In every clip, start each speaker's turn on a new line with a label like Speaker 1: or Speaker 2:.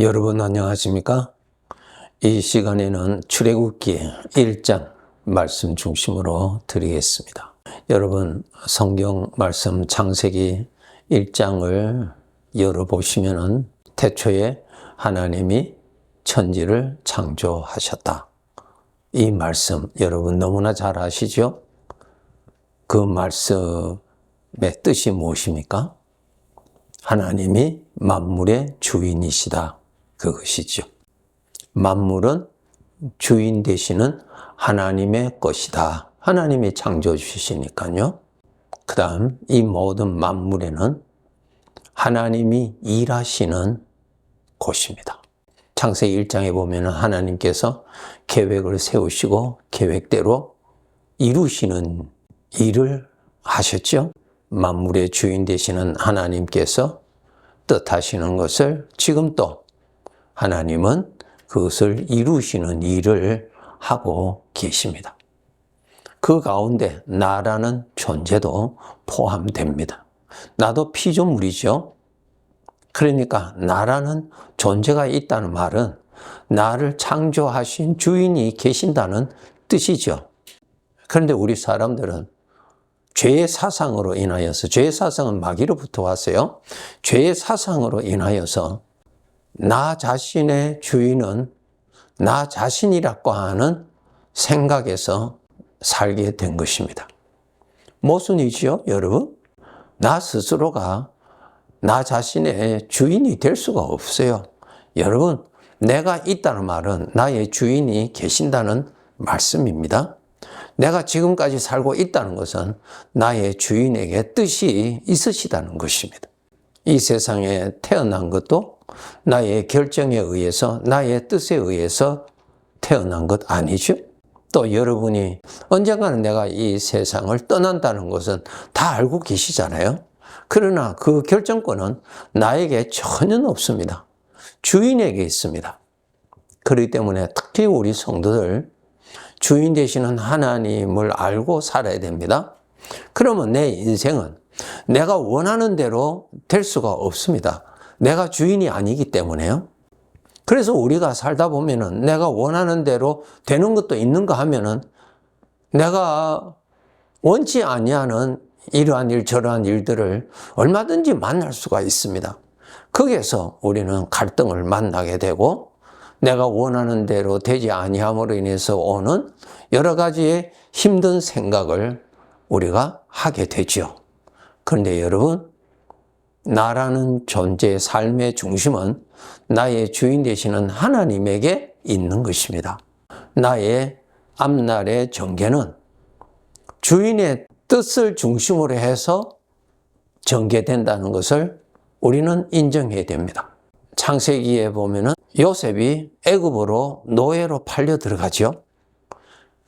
Speaker 1: 여러분 안녕하십니까? 이 시간에는 출애굽기 1장 말씀 중심으로 드리겠습니다. 여러분 성경 말씀 창세기 1장을 열어보시면은 태초에 하나님이 천지를 창조하셨다. 이 말씀 여러분 너무나 잘 아시죠? 그 말씀의 뜻이 무엇입니까? 하나님이 만물의 주인이시다. 그것이죠. 만물은 주인 되시는 하나님의 것이다. 하나님이 창조해 주시니까요. 그 다음 이 모든 만물에는 하나님이 일하시는 곳입니다. 창세기 1장에 보면 하나님께서 계획을 세우시고 계획대로 이루시는 일을 하셨죠. 만물의 주인 되시는 하나님께서 뜻하시는 것을 지금 또 하나님은 그것을 이루시는 일을 하고 계십니다. 그 가운데 나라는 존재도 포함됩니다. 나도 피조물이죠. 그러니까 나라는 존재가 있다는 말은 나를 창조하신 주인이 계신다는 뜻이죠. 그런데 우리 사람들은 죄의 사상으로 인하여서, 죄의 사상은 마귀로부터 왔어요. 죄의 사상으로 인하여서 나 자신의 주인은 나 자신이라고 하는 생각에서 살게 된 것입니다. 모순이지요, 여러분? 나 스스로가 나 자신의 주인이 될 수가 없어요. 여러분, 내가 있다는 말은 나의 주인이 계신다는 말씀입니다. 내가 지금까지 살고 있다는 것은 나의 주인에게 뜻이 있으시다는 것입니다. 이 세상에 태어난 것도 나의 결정에 의해서, 나의 뜻에 의해서 태어난 것 아니죠? 또 여러분이 언젠가는 내가 이 세상을 떠난다는 것은 다 알고 계시잖아요. 그러나 그 결정권은 나에게 전혀 없습니다. 주인에게 있습니다. 그렇기 때문에 특히 우리 성도들 주인 되시는 하나님을 알고 살아야 됩니다. 그러면 내 인생은 내가 원하는 대로 될 수가 없습니다. 내가 주인이 아니기 때문에요. 그래서 우리가 살다 보면은 내가 원하는 대로 되는 것도 있는가 하면은 내가 원치 아니하는 이러한 일 저러한 일들을 얼마든지 만날 수가 있습니다. 거기에서 우리는 갈등을 만나게 되고 내가 원하는 대로 되지 아니함으로 인해서 오는 여러 가지의 힘든 생각을 우리가 하게 되죠. 그런데 여러분, 나라는 존재의 삶의 중심은 나의 주인 되시는 하나님에게 있는 것입니다. 나의 앞날의 전개는 주인의 뜻을 중심으로 해서 전개된다는 것을 우리는 인정해야 됩니다. 창세기에 보면은 요셉이 애굽으로 노예로 팔려 들어가죠.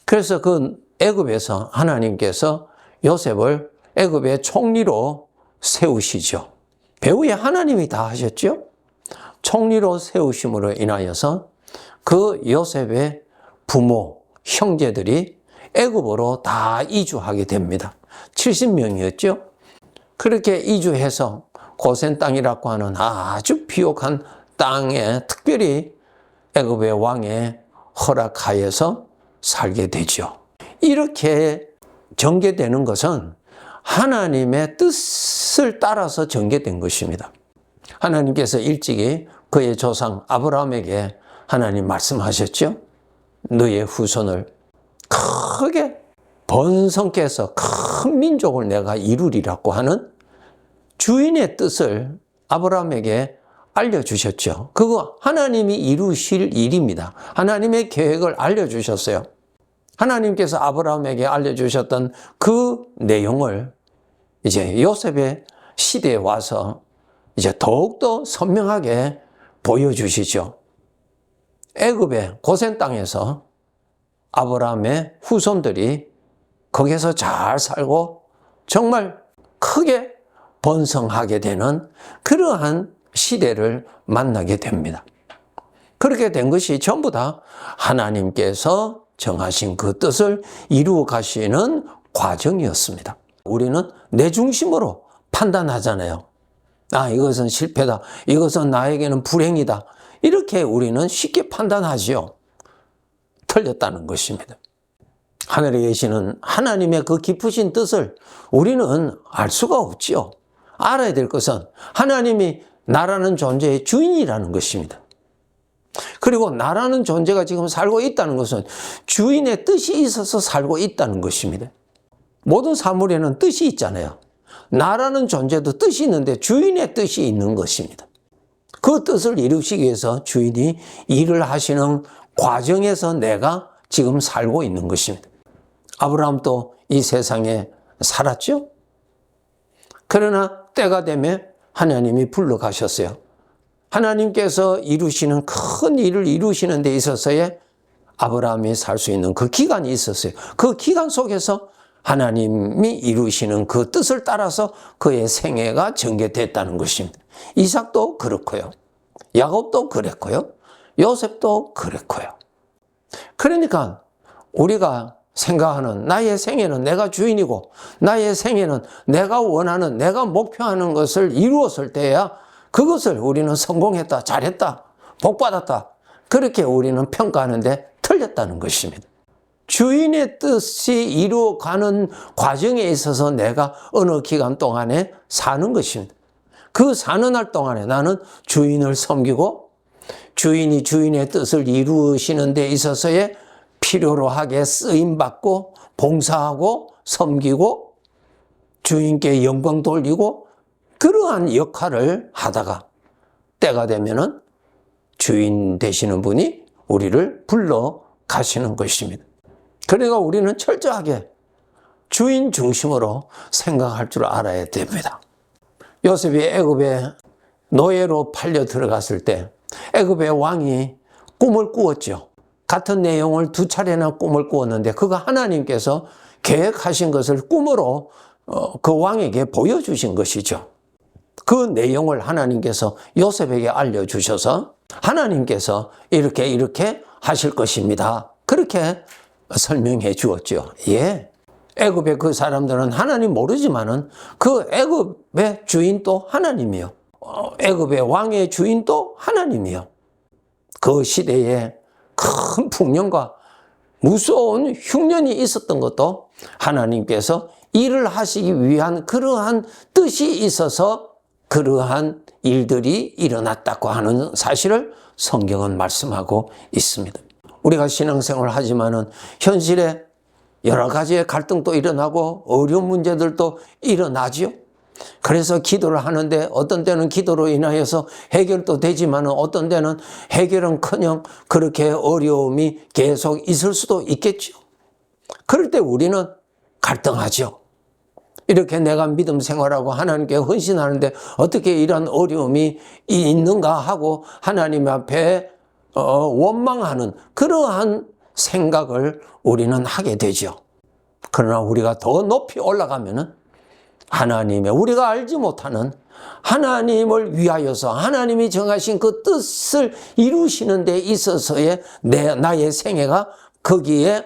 Speaker 1: 그래서 그 애굽에서 하나님께서 요셉을 애굽의 총리로 세우시죠. 배후에 하나님이 다 하셨죠. 총리로 세우심으로 인하여서 그 요셉의 부모, 형제들이 애굽으로 다 이주하게 됩니다. 70명이었죠. 그렇게 이주해서 고센 땅이라고 하는 아주 비옥한 땅에 특별히 애굽의 왕의 허락하에서 살게 되죠. 이렇게 전개되는 것은 하나님의 뜻을 따라서 전개된 것입니다. 하나님께서 일찍이 그의 조상 아브라함에게 하나님 말씀하셨죠. 너의 후손을 크게 번성케 해서 큰 민족을 내가 이루리라고 하는 주인의 뜻을 아브라함에게 알려주셨죠. 그거 하나님이 이루실 일입니다. 하나님의 계획을 알려주셨어요. 하나님께서 아브라함에게 알려주셨던 그 내용을 이제 요셉의 시대에 와서 이제 더욱더 선명하게 보여주시죠. 애굽의 고센 땅에서 아브라함의 후손들이 거기서 잘 살고 정말 크게 번성하게 되는 그러한 시대를 만나게 됩니다. 그렇게 된 것이 전부 다 하나님께서 정하신 그 뜻을 이루어 가시는 과정이었습니다. 우리는 내 중심으로 판단하잖아요. 아, 이것은 실패다. 이것은 나에게는 불행이다. 이렇게 우리는 쉽게 판단하지요. 틀렸다는 것입니다. 하늘에 계시는 하나님의 그 깊으신 뜻을 우리는 알 수가 없지요. 알아야 될 것은 하나님이 나라는 존재의 주인이라는 것입니다. 그리고 나라는 존재가 지금 살고 있다는 것은 주인의 뜻이 있어서 살고 있다는 것입니다. 모든 사물에는 뜻이 있잖아요. 나라는 존재도 뜻이 있는데 주인의 뜻이 있는 것입니다. 그 뜻을 이루시기 위해서 주인이 일을 하시는 과정에서 내가 지금 살고 있는 것입니다. 아브라함도 이 세상에 살았죠? 그러나 때가 되면 하나님이 불러가셨어요. 하나님께서 이루시는 큰 일을 이루시는 데 있어서의 아브라함이 살 수 있는 그 기간이 있었어요. 그 기간 속에서 하나님이 이루시는 그 뜻을 따라서 그의 생애가 전개됐다는 것입니다. 이삭도 그렇고요. 야곱도 그랬고요. 요셉도 그랬고요. 그러니까 우리가 생각하는 나의 생애는 내가 주인이고 나의 생애는 내가 원하는 내가 목표하는 것을 이루었을 때야 그것을 우리는 성공했다, 잘했다, 복받았다 그렇게 우리는 평가하는데 틀렸다는 것입니다. 주인의 뜻이 이루어가는 과정에 있어서 내가 어느 기간 동안에 사는 것입니다. 그 사는 날 동안에 나는 주인을 섬기고 주인이 주인의 뜻을 이루시는 데 있어서의 필요로 하게 쓰임받고 봉사하고 섬기고 주인께 영광 돌리고 그러한 역할을 하다가 때가 되면은 주인 되시는 분이 우리를 불러 가시는 것입니다. 그러니까 우리는 철저하게 주인 중심으로 생각할 줄 알아야 됩니다. 요셉이 애굽에 노예로 팔려 들어갔을 때 애굽의 왕이 꿈을 꾸었죠. 같은 내용을 2차례나 꿈을 꾸었는데 그거 하나님께서 계획하신 것을 꿈으로 그 왕에게 보여주신 것이죠. 그 내용을 하나님께서 요셉에게 알려주셔서 하나님께서 이렇게 하실 것입니다. 그렇게 설명해 주었죠. 예. 애굽의 그 사람들은 하나님 모르지만은 그 애굽의 주인도 하나님이요. 애굽의 왕의 주인도 하나님이요. 그 시대에 큰 풍년과 무서운 흉년이 있었던 것도 하나님께서 일을 하시기 위한 그러한 뜻이 있어서 그러한 일들이 일어났다고 하는 사실을 성경은 말씀하고 있습니다. 우리가 신앙생활을 하지만은 현실에 여러 가지의 갈등도 일어나고 어려운 문제들도 일어나지요. 그래서 기도를 하는데 어떤 때는 기도로 인하여서 해결도 되지만 어떤 때는 해결은커녕 그렇게 어려움이 계속 있을 수도 있겠죠. 그럴 때 우리는 갈등하죠. 이렇게 내가 믿음 생활하고 하나님께 헌신하는데 어떻게 이런 어려움이 있는가 하고 하나님 앞에 원망하는 그러한 생각을 우리는 하게 되죠. 그러나 우리가 더 높이 올라가면은 하나님의 우리가 알지 못하는 하나님을 위하여서 하나님이 정하신 그 뜻을 이루시는 데 있어서의 나의 생애가 거기에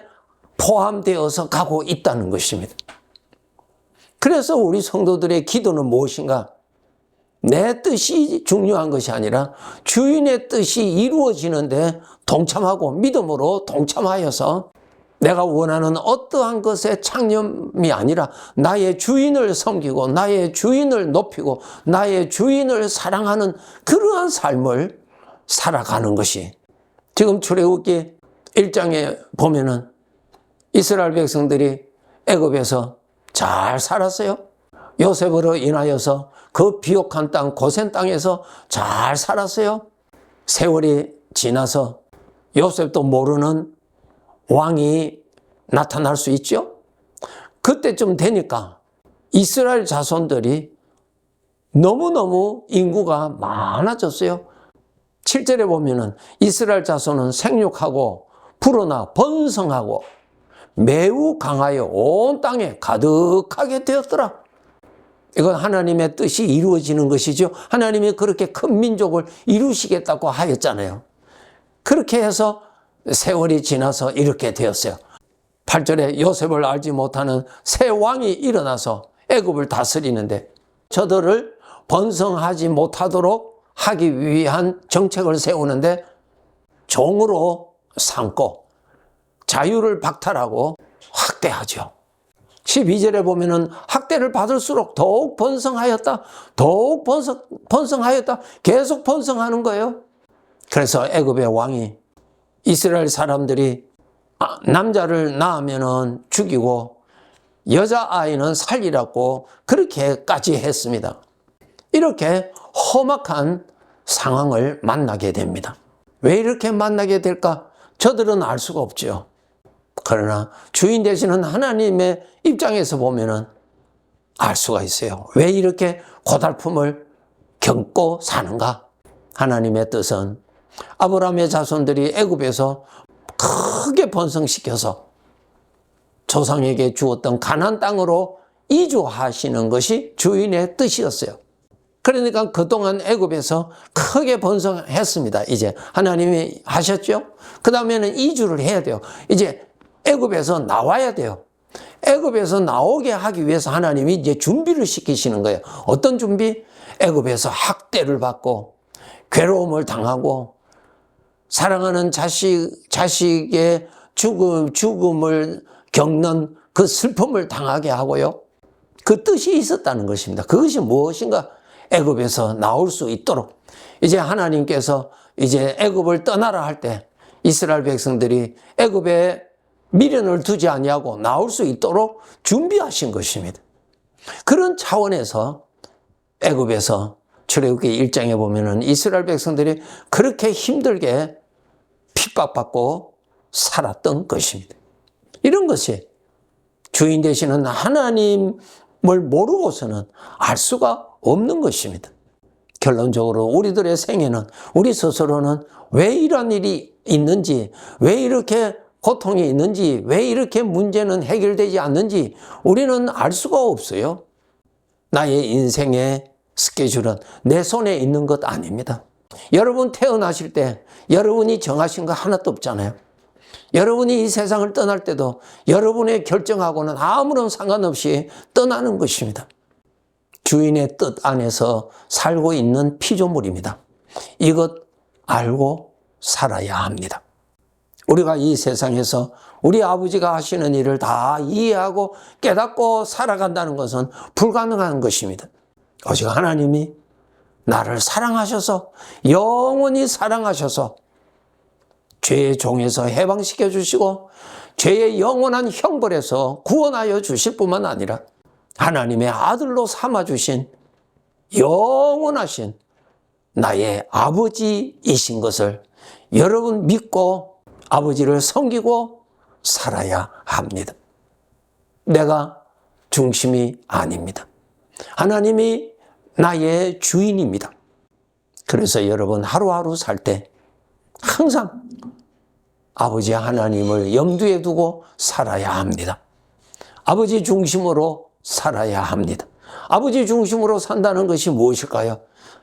Speaker 1: 포함되어서 가고 있다는 것입니다. 그래서 우리 성도들의 기도는 무엇인가? 내 뜻이 중요한 것이 아니라 주인의 뜻이 이루어지는데 동참하고 믿음으로 동참하여서 내가 원하는 어떠한 것에 창념이 아니라 나의 주인을 섬기고 나의 주인을 높이고 나의 주인을 사랑하는 그러한 삶을 살아가는 것이 지금 출애굽기 1장에 보면은 이스라엘 백성들이 애굽에서 잘 살았어요. 요셉으로 인하여서 그 비옥한 땅 고센 땅에서 잘 살았어요. 세월이 지나서 요셉도 모르는 왕이 나타날 수 있죠. 그때쯤 되니까 이스라엘 자손들이 너무너무 인구가 많아졌어요. 7절에 보면은 이스라엘 자손은 생육하고 불어나 번성하고 매우 강하여 온 땅에 가득하게 되었더라. 이건 하나님의 뜻이 이루어지는 것이죠. 하나님이 그렇게 큰 민족을 이루시겠다고 하였잖아요. 그렇게 해서 세월이 지나서 이렇게 되었어요. 8절에 요셉을 알지 못하는 새 왕이 일어나서 애굽을 다스리는데 저들을 번성하지 못하도록 하기 위한 정책을 세우는데 종으로 삼고 자유를 박탈하고 학대하죠. 12절에 보면은 학대를 받을수록 더욱 번성하였다. 더욱 번성하였다. 계속 번성하는 거예요. 그래서 애굽의 왕이 이스라엘 사람들이 남자를 낳으면은 죽이고 여자아이는 살리라고 그렇게까지 했습니다. 이렇게 험악한 상황을 만나게 됩니다. 왜 이렇게 만나게 될까? 저들은 알 수가 없죠. 그러나 주인 되시는 하나님의 입장에서 보면은 알 수가 있어요. 왜 이렇게 고달픔을 겪고 사는가? 하나님의 뜻은 아브라함의 자손들이 애굽에서 크게 번성시켜서 조상에게 주었던 가나안 땅으로 이주하시는 것이 주인의 뜻이었어요. 그러니까 그동안 애굽에서 크게 번성했습니다. 이제 하나님이 하셨죠. 그 다음에는 이주를 해야 돼요. 이제 애굽에서 나와야 돼요. 애굽에서 나오게 하기 위해서 하나님이 이제 준비를 시키시는 거예요. 어떤 준비? 애굽에서 학대를 받고 괴로움을 당하고 사랑하는 자식의 죽음을 겪는 그 슬픔을 당하게 하고요. 그 뜻이 있었다는 것입니다. 그것이 무엇인가? 애굽에서 나올 수 있도록 이제 하나님께서 이제 애굽을 떠나라 할 때 이스라엘 백성들이 애굽에 미련을 두지 아니하고 나올 수 있도록 준비하신 것입니다. 그런 차원에서 애굽에서 출애굽기 1장에 보면은 이스라엘 백성들이 그렇게 힘들게 핍박받고 살았던 것입니다. 이런 것이 주인 되시는 하나님을 모르고서는 알 수가 없는 것입니다. 결론적으로 우리들의 생애는 우리 스스로는 왜 이런 일이 있는지, 왜 이렇게 고통이 있는지, 왜 이렇게 문제는 해결되지 않는지 우리는 알 수가 없어요. 나의 인생의 스케줄은 내 손에 있는 것 아닙니다. 여러분 태어나실 때 여러분이 정하신 거 하나도 없잖아요. 여러분이 이 세상을 떠날 때도 여러분의 결정하고는 아무런 상관없이 떠나는 것입니다. 주인의 뜻 안에서 살고 있는 피조물입니다. 이것 알고 살아야 합니다. 우리가 이 세상에서 우리 아버지가 하시는 일을 다 이해하고 깨닫고 살아간다는 것은 불가능한 것입니다. 오직 하나님이 나를 사랑하셔서 영원히 사랑하셔서 죄의 종에서 해방시켜 주시고 죄의 영원한 형벌에서 구원하여 주실 뿐만 아니라 하나님의 아들로 삼아주신 영원하신 나의 아버지이신 것을 여러분 믿고 아버지를 섬기고 살아야 합니다. 내가 중심이 아닙니다. 하나님이 나의 주인입니다. 그래서 여러분 하루하루 살 때 항상 아버지 하나님을 염두에 두고 살아야 합니다. 아버지 중심으로 살아야 합니다. 아버지 중심으로 산다는 것이 무엇일까요?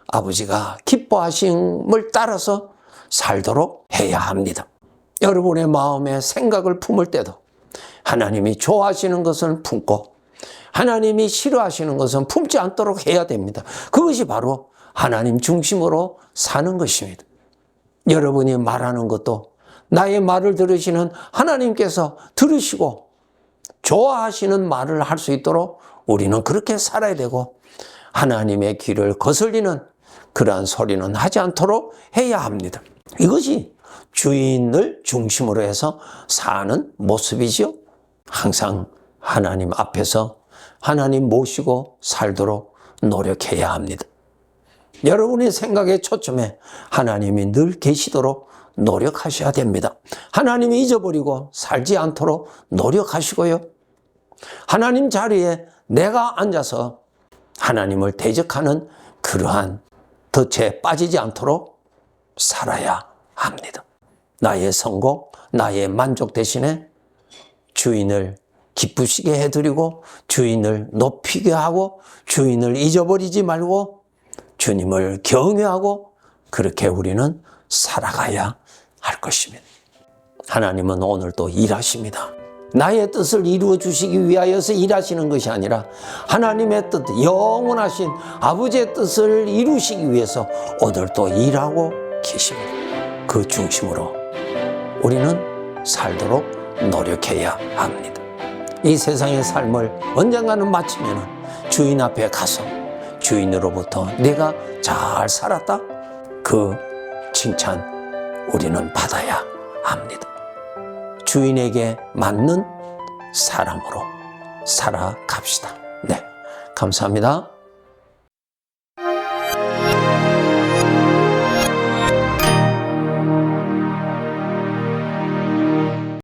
Speaker 1: 아버지가 기뻐하심을 따라서 살도록 해야 합니다. 여러분의 마음에 생각을 품을 때도 하나님이 좋아하시는 것을 품고 하나님이 싫어하시는 것은 품지 않도록 해야 됩니다. 그것이 바로 하나님 중심으로 사는 것입니다. 여러분이 말하는 것도 나의 말을 들으시는 하나님께서 들으시고 좋아하시는 말을 할 수 있도록 우리는 그렇게 살아야 되고 하나님의 귀를 거슬리는 그러한 소리는 하지 않도록 해야 합니다. 이것이 주인을 중심으로 해서 사는 모습이지요. 항상 하나님 앞에서 하나님 모시고 살도록 노력해야 합니다. 여러분의 생각에 초점에 하나님이 늘 계시도록 노력하셔야 됩니다. 하나님이 잊어버리고 살지 않도록 노력하시고요. 하나님 자리에 내가 앉아서 하나님을 대적하는 그러한 덫에 빠지지 않도록 살아야 합니다. 나의 성공, 나의 만족 대신에 주인을 기쁘시게 해드리고 주인을 높이게 하고 주인을 잊어버리지 말고 주님을 경외하고 그렇게 우리는 살아가야 할 것입니다. 하나님은 오늘도 일하십니다. 나의 뜻을 이루어 주시기 위하여서 일하시는 것이 아니라 하나님의 뜻, 영원하신 아버지의 뜻을 이루시기 위해서 오늘도 일하고 계십니다. 그 중심으로 우리는 살도록 노력해야 합니다. 이 세상의 삶을 언젠가는 마치면 주인 앞에 가서 주인으로부터 내가 잘 살았다, 그 칭찬 우리는 받아야 합니다. 주인에게 맞는 사람으로 살아갑시다. 네, 감사합니다.